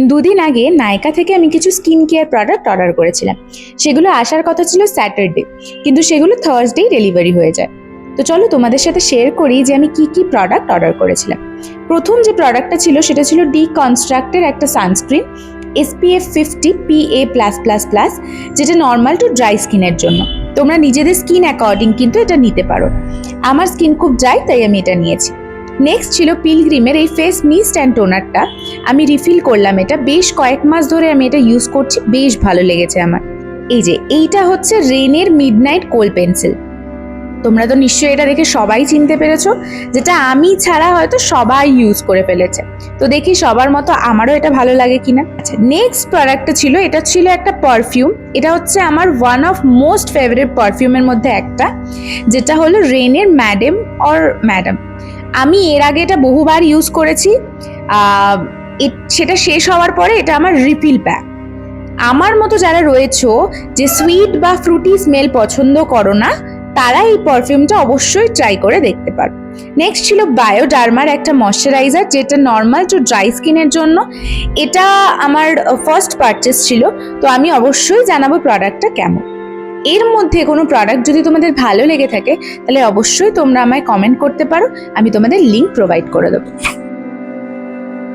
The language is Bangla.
দুদিন আগে নাইকা থেকে আমি কিছু স্কিন কেয়ার প্রোডাক্ট অর্ডার করেছিলাম। সেগুলো আসার কথা ছিল স্যাটারডে, কিন্তু সেগুলো থার্সডেই ডেলিভারি হয়ে যায়। তো চলো তোমাদের সাথে শেয়ার করি যে আমি কি কি প্রোডাক্ট অর্ডার করেছিলাম। প্রথম যে প্রোডাক্টটা ছিল সেটা ছিল ডিকনস্ট্রাক্টের একটা সানস্ক্রিন SPF 50 PA+++, যেটা নর্মাল টু ড্রাই স্কিনের জন্য। তোমরা নিজেদের স্কিন অ্যাকর্ডিং কিন্তু এটা নিতে পারো। আমার স্কিন খুব ড্রাই, তাই আমি এটা নিয়েছি। নেক্সট ছিল পিলগ্রিমের এই ফেস মিস্ট অ্যান্ড টোনারটা। আমি রিফিল করলাম, এটা বেশ কয়েক মাস ধরে আমি এটা ইউজ করছি, বেশ ভালো লেগেছে আমার। এইটা হচ্ছে রেনের মিডনাইট কোল পেন্সিল। তোমরা তো নিশ্চয়ই এটা দেখে সবাই চিনতে পেরেছো, যেটা আমি ছাড়া হয়তো সবাই ইউজ করে ফেলেছে। তো দেখি সবার মতো আমারও এটা ভালো লাগে কিনা। আচ্ছা, নেক্সট প্রোডাক্টটা ছিল, এটা ছিল একটা পারফিউম। এটা হচ্ছে আমার ওয়ান অফ মোস্ট ফেভারিট পারফিউমের মধ্যে একটা, যেটা হলো রেনের ম্যাডাম। আমি এর আগে এটা বহুবার ইউজ করেছি। সেটা শেষ হওয়ার পরে এটা আমার রিফিল প্যাক। আমার মতো যারা রয়েছো যে সুইট বা ফ্রুটি স্মেল পছন্দ করো না, তারা এই পারফিউমটা অবশ্যই ট্রাই করে দেখতে পারো। নেক্সট ছিল বায়োডার্মার একটা ময়শ্চারাইজার, যেটা নর্মাল টু ড্রাই স্কিনের জন্য। এটা আমার ফার্স্ট পারচেস ছিল, তো আমি অবশ্যই জানাবো প্রোডাক্টটা কেমন। এর মধ্যে কোনো প্রোডাক্ট যদি তোমাদের ভালো লেগে থাকে, তাহলে অবশ্যই তোমরা আমায় কমেন্ট করতে পারো, আমি তোমাদের লিঙ্ক প্রোভাইড করে দেবো।